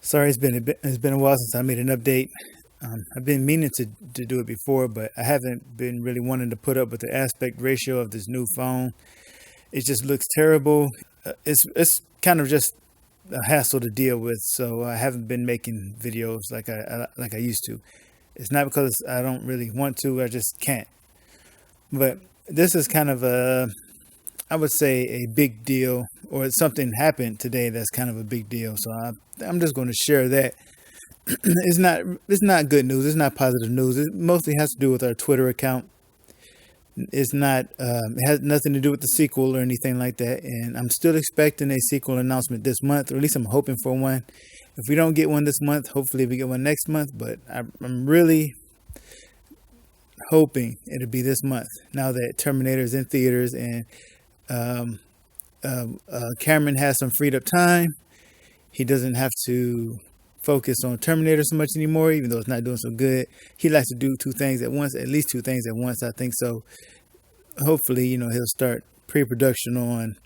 Sorry, it's been a while since I made an update. I've been meaning to do it before, but I haven't been really wanting to put up with the aspect ratio of this new phone. It just looks terrible. It's kind of just a hassle to deal with, so I haven't been making videos like I used to. It's not because I don't really want to; I just can't. But this is kind of I would say a big deal, or something happened today that's kind of a big deal. So I'm just going to share that. It's not good news. It's not positive news. It mostly has to do with our Twitter account. It's not. It has nothing to do with the sequel or anything like that. And I'm still expecting a sequel announcement this month, or at least I'm hoping for one. If we don't get one this month, hopefully we get one next month. But I'm really hoping it'll be this month. Now that Terminator is in theaters and um, Cameron has some freed up time, he doesn't have to focus on Terminator so much anymore, even though it's not doing so good. He likes to do two things at once, at least two things at once, I think. So hopefully, he'll start pre-production on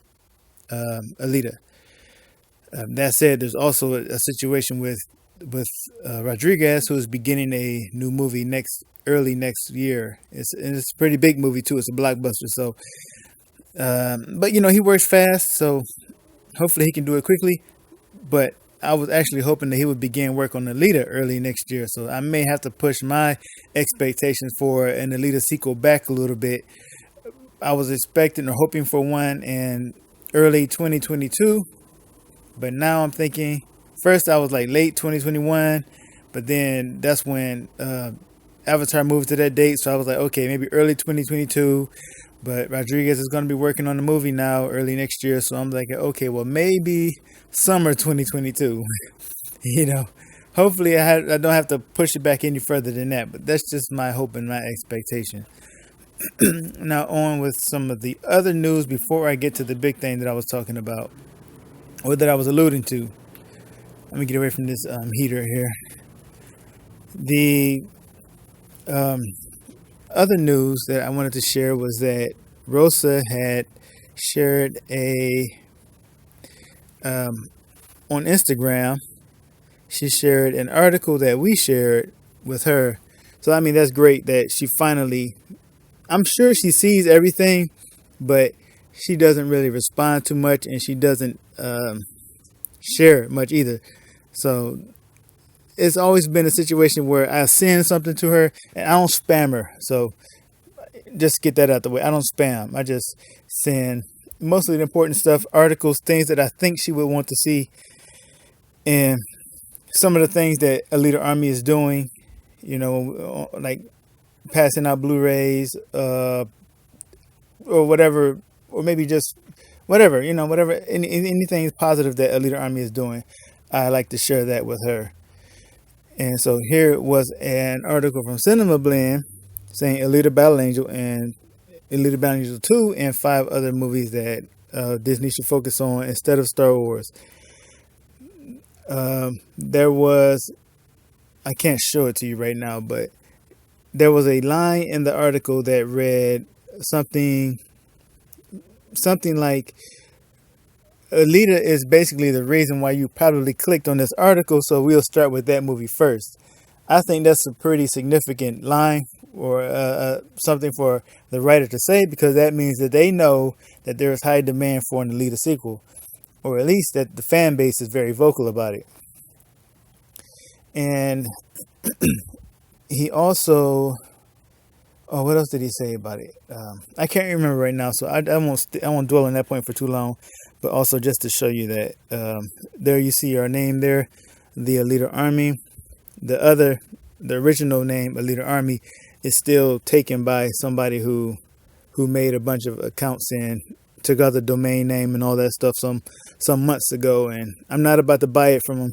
Alita. That said, there's also a situation with Rodriguez, who is beginning a new movie next early next year. It's a pretty big movie too. It's a blockbuster. So, but he works fast, so hopefully he can do it quickly. But I was actually hoping that he would begin work on Alita early next year. So I may have to push my expectations for an Alita sequel back a little bit. I was expecting or hoping for one in early 2022, but now I'm thinking first I was like late 2021, but then that's when Avatar moved to that date. So I was like, okay, maybe early 2022. But Rodriguez is going to be working on the movie now early next year. So I'm like, okay, well, maybe summer 2022. you know, Hopefully I don't have to push it back any further than that. But that's just my hope and my expectation. Now, on with some of the other news before I get to the big thing that I was talking about or that I was alluding to. Let me get away from this heater here. The um, other news that I wanted to share was that Rosa had shared a on Instagram. She shared an article that we shared with her. So I mean that's great that she finally. I'm sure she sees everything, but she doesn't really respond too much, and she doesn't share much either. So it's always been a situation where I send something to her and I don't spam her. So just get that out the way. I don't spam. I just send mostly the important stuff, articles, things that I think she would want to see, and some of the things that Alita Army is doing. Like passing out Blu-rays, or whatever, or maybe just whatever. Whatever anything positive that Alita Army is doing. I like to share that with her. And so here was an article from Cinema Blend saying Alita Battle Angel and Elite Battle Angel 2 and five other movies that Disney should focus on instead of Star Wars. There was, I can't show it to you right now, but there was a line in the article that read something something like Alita is basically the reason why you probably clicked on this article, so we'll start with that movie first. I think that's a pretty significant line or something for the writer to say because that means that they know that there is high demand for an Alita sequel, or at least that the fan base is very vocal about it. And he also, oh, what else did he say about it? I can't remember right now, so I won't dwell on that point for too long. But also just to show you that there you see our name there, the Alita Army. The original name Alita Army is still taken by somebody who made a bunch of accounts and took out the domain name and all that stuff some months ago. And I'm not about to buy it from him.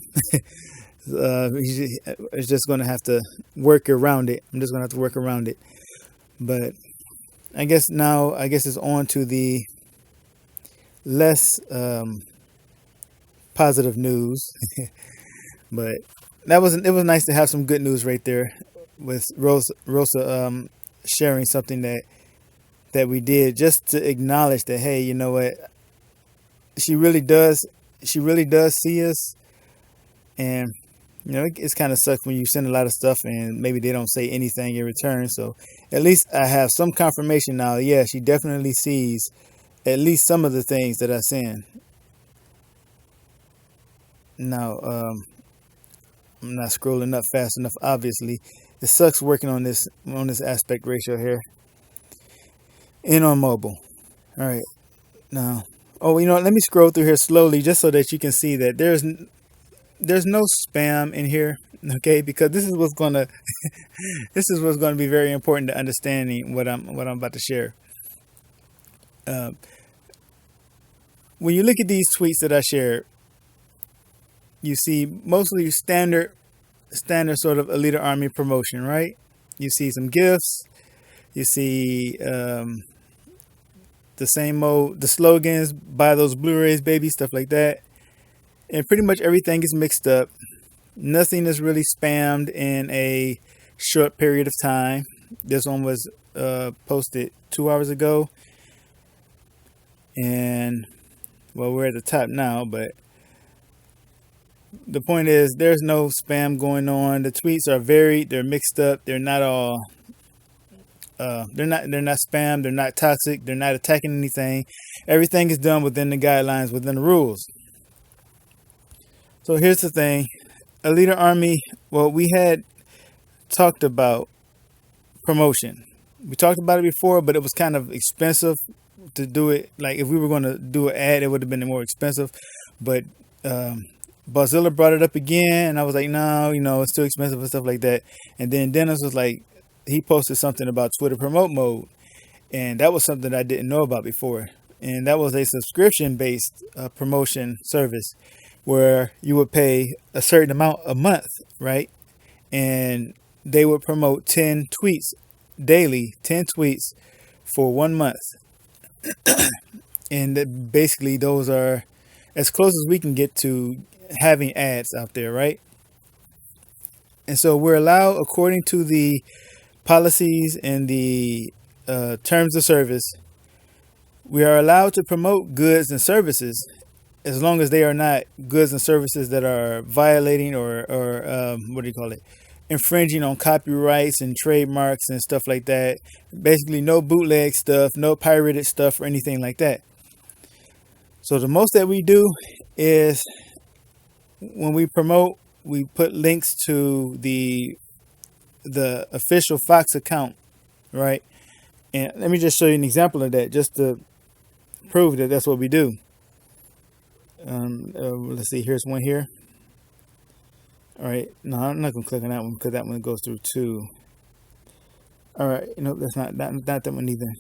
It's just going to have to work around it. I'm just going to have to work around it. But I guess it's on to the less positive news. But it was nice to have some good news right there with Rosa sharing something that we did just to acknowledge that hey, you know what, she really does she really does see us, And it's kind of sucks when you send a lot of stuff and maybe they don't say anything in return. So at least I have some confirmation now. Yeah, she definitely sees at least some of the things that I send. Now, I'm not scrolling up fast enough. Obviously, it sucks working on this aspect ratio here and on mobile. All right, now, oh, let me scroll through here slowly just so that you can see that there's no spam in here. Okay, because this is what's gonna be very important to understanding what I'm about to share. Uh, when you look at these tweets that I shared, you see mostly standard sort of Alita Army promotion, right? You see some gifts, you see the same mode, the slogans, buy those Blu-rays, baby, stuff like that. And pretty much everything is mixed up. Nothing is really spammed in a short period of time. This one was posted 2 hours ago. And, well, we're at the top now, but the point is there's no spam going on. The tweets are varied, they're mixed up, they're not all they're not spam, they're not toxic, they're not attacking anything. Everything is done within the guidelines, within the rules. So here's the thing. Alita Army, well, we had talked about promotion. We talked about it before, but it was kind of expensive to do it. Like if we were going to do an ad, it would have been more expensive. But Bozilla brought it up again, and I was like, no, it's too expensive and stuff like that. And then Dennis was like, he posted something about Twitter promote mode, and that was something I didn't know about before. And that was a subscription-based promotion service where you would pay a certain amount a month, right? And they would promote 10 tweets daily, 10 tweets for 1 month. And basically, those are as close as we can get to having ads out there, right? And so we're allowed, according to the policies and the terms of service, we are allowed to promote goods and services as long as they are not goods and services that are violating or what do you call it? Infringing on copyrights and trademarks and stuff like that. Basically, no bootleg stuff, no pirated stuff or anything like that. So the most that we do is when we promote, we put links to the official Fox account, right? And let me just show you an example of that, just to prove that that's what we do. Let's see. Here's one here. All right. No, I'm not gonna click on that one because that one goes through too. All right. That's not that one either.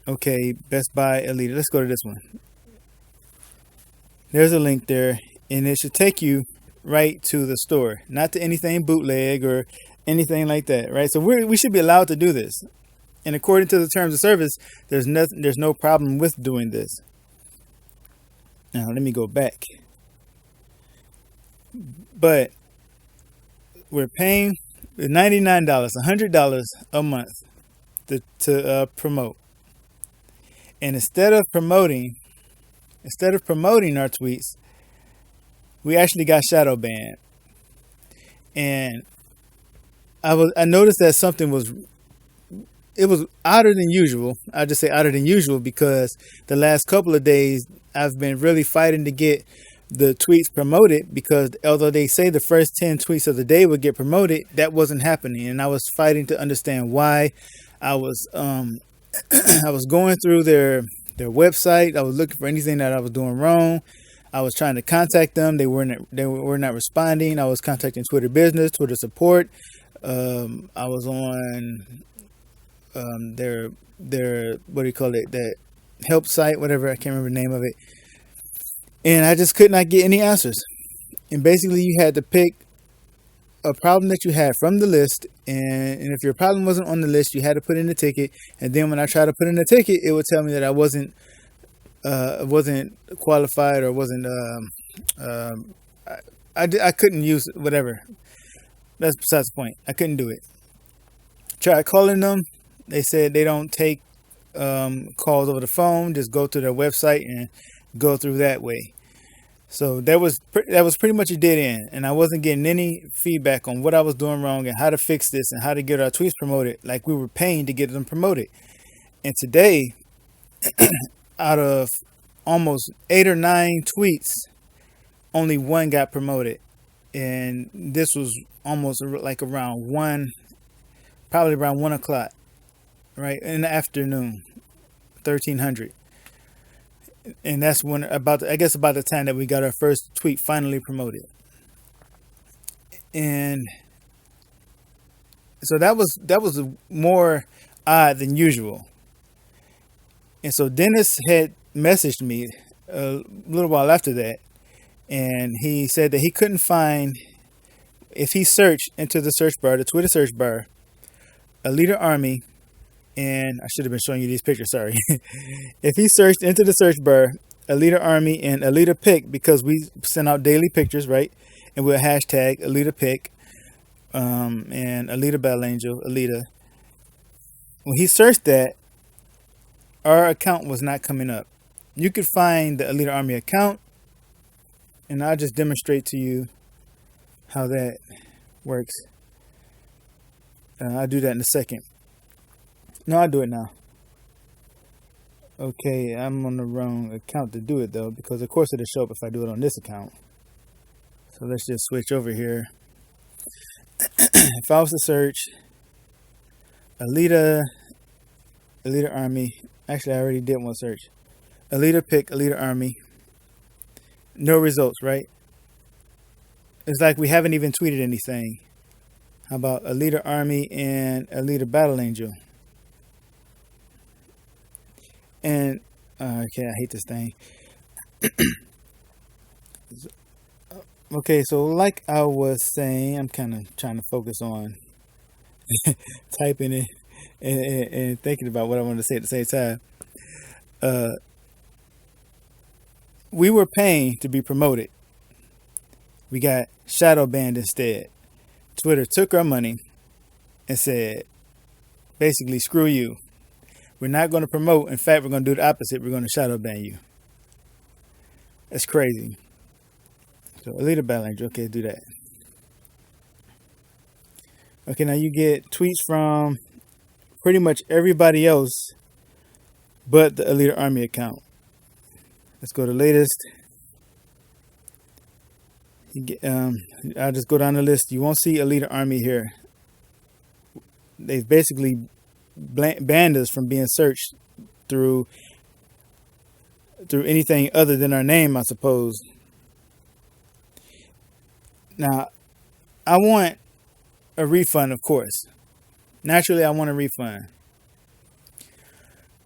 Okay. Best Buy Alita. Let's go to this one. There's a link there, and it should take you right to the store, not to anything bootleg or anything like that, right? So we should be allowed to do this, and according to the terms of service, there's no problem with doing this. Now let me go back, but we're paying $99, $100 a month to promote, and instead of promoting our tweets, we actually got shadow banned. And I noticed that something was odder than usual. I just say odder than usual because the last couple of days I've been really fighting to get the tweets promoted, because although they say the first 10 tweets of the day would get promoted, that wasn't happening, and I was fighting to understand why. I was I was going through their website. I was looking for anything that I was doing wrong. I was trying to contact them. They were not responding. I was contacting Twitter Business, Twitter Support. I was on their what do you call it? That help site, whatever. I can't remember the name of it. And I just could not get any answers. And basically, you had to pick a problem that you had from the list, and if your problem wasn't on the list, you had to put in a ticket. And then when I tried to put in a ticket, it would tell me that I wasn't qualified, or wasn't I couldn't use it, whatever. That's besides the point. I couldn't do it. Tried calling them. They said they don't take calls over the phone. Just go to their website and go through that way. So that was pretty much a dead end, and I wasn't getting any feedback on what I was doing wrong and how to fix this and how to get our tweets promoted. Like we were paying to get them promoted. And today, out of almost 8 or 9 tweets, only one got promoted, and this was almost like around one, probably around 1 o'clock, right in the afternoon, 1300. And that's when I guess about the time that we got our first tweet finally promoted. And so that was more odd than usual. And so Dennis had messaged me a little while after that, and he said that he couldn't find, if he searched into the search bar, the Twitter search bar, Alita Army, and I should have been showing you these pictures, sorry. If he searched into the search bar, Alita Army and Alita Pick, because we send out daily pictures, right? And we'll hashtag Alita Pick, and Alita Battle Angel, Alita. When he searched that, our account was not coming up. You could find the Alita Army account, and I'll just demonstrate to you how that works. I'll do that in a second. No, I'll do it now. Okay, I'm on the wrong account to do it though, because of course it'll show up if I do it on this account. So let's just switch over here. If I was to search Alita Army, actually I already did one search. Alita Pick, Alita Army. No results, right? It's like we haven't even tweeted anything. How about Alita Army and Alita Battle Angel? And okay, I hate this thing. Okay, so like I was saying, I'm kind of trying to focus on typing it and thinking about what I wanted to say at the same time. We were paying to be promoted. We got shadow banned instead. Twitter took our money and said, basically, screw you. We're not going to promote. In fact, we're going to do the opposite. We're going to shadow ban you. That's crazy. So, Alita Battle Angel. Okay, do that. Okay, now you get tweets from pretty much everybody else but the Alita Army account. Let's go to latest. I'll just go down the list. You won't see Alita Army here. They've basically banned us from being searched through anything other than our name, I suppose. Now, I want a refund, of course. Naturally, I want a refund.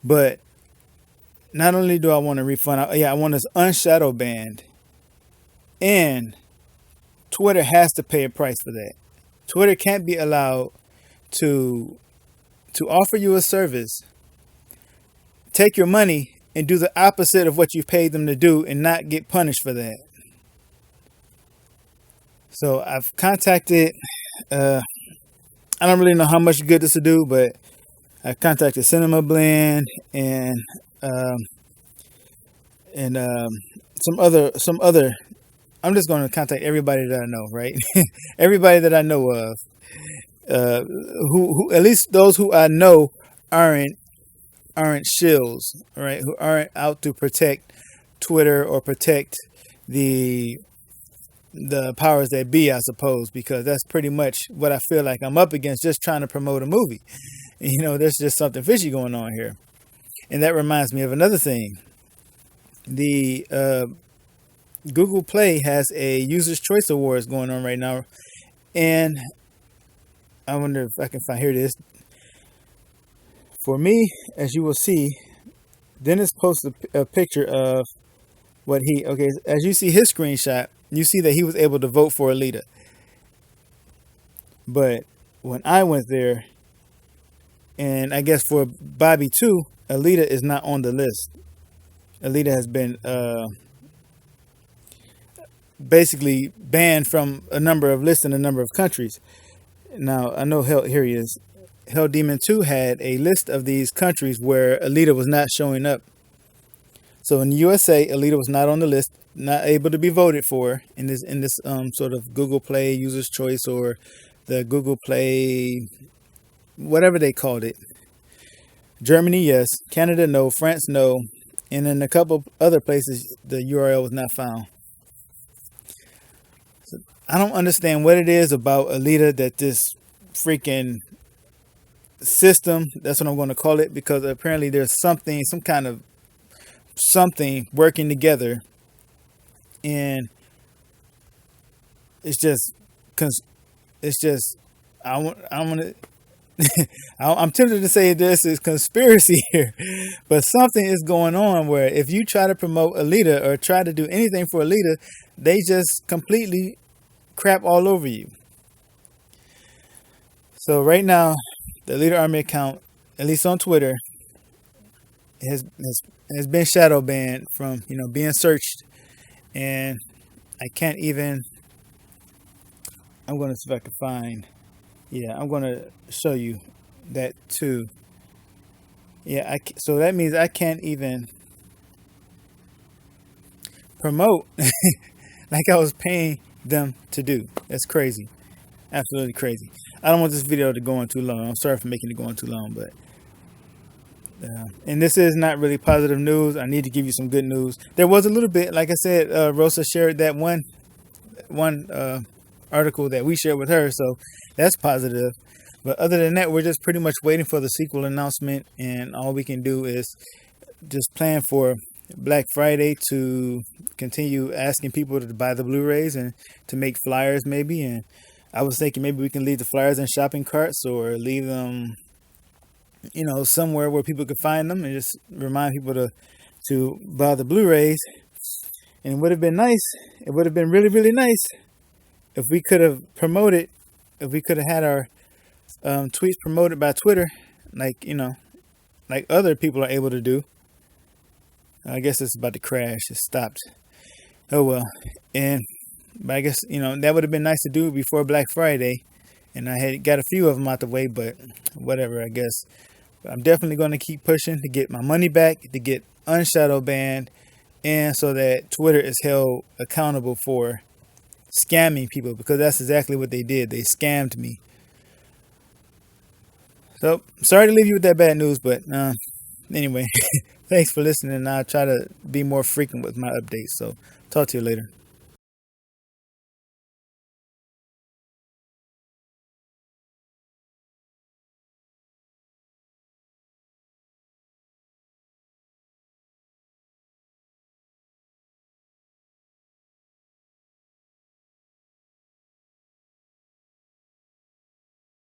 But not only do I want a refund, I want us unshadow banned. And Twitter has to pay a price for that. Twitter can't be allowed to offer you a service, take your money, and do the opposite of what you paid them to do and not get punished for that. So I've contacted, I don't really know how much good this will do, but I contacted Cinema Blend and some other. I'm just going to contact everybody that I know, right? Everybody that I know of, who at least those who I know aren't shills, right? Who aren't out to protect Twitter or protect the powers that be, I suppose, because that's pretty much what I feel like I'm up against, just trying to promote a movie. You know, there's just something fishy going on here. And that reminds me of another thing. The Google Play has a User's Choice Awards going on right now. And I wonder if I can find, here it is. For me, as you will see, Dennis posted a picture of as you see his screenshot, you see that he was able to vote for Alita. But when I went there, and I guess for Bobby too, Alita is not on the list. Alita has been basically banned from a number of lists in a number of countries. Now, I know here he is. Hell Demon 2 had a list of these countries where Alita was not showing up. So in the USA, Alita was not on the list. not able to be voted for in this sort of Google Play Users Choice or the Google Play whatever they called it. Germany, yes. Canada, no. France, no. And in a couple other places, the URL was not found. I don't understand what it is about Alita that this freaking system, that's what I'm going to call it, because apparently there's something, some kind of something working together, and it's just, it's just, I want to, I'm tempted to say this is conspiracy here, but something is going on where if you try to promote Alita or try to do anything for Alita, they just completely crap all over you. So right now, the Alita Army account, at least on Twitter, has been shadow banned from being searched, and I can't even. I'm going to see if I can find. Yeah, I'm going to show you that too. Yeah, so that means I can't even promote like I was paying them to do. That's crazy. Absolutely crazy. I don't want this video to go on too long. I'm sorry for making it go on too long, but and this is not really positive news. I need to give you some good news. There was a little bit, like I said, Rosa shared that one article that we shared with her, so that's positive. But other than that, we're just pretty much waiting for the sequel announcement, and all we can do is just plan for Black Friday to continue asking people to buy the Blu-rays and to make flyers maybe. And I was thinking maybe we can leave the flyers in shopping carts or leave them, somewhere where people could find them, and just remind people to buy the Blu-rays. And it would have been nice. It would have been really, really nice if we could have promoted, if we could have had our tweets promoted by Twitter, like like other people are able to do. I guess it's about to crash. It stopped. Oh well. But I guess that would have been nice to do before Black Friday, and I had got a few of them out the way. But whatever, I guess. But I'm definitely going to keep pushing to get my money back, to get unshadow banned, and so that Twitter is held accountable for scamming people, because that's exactly what they did. They scammed me. So sorry to leave you with that bad news, but anyway, thanks for listening. I'll try to be more frequent with my updates. So talk to you later.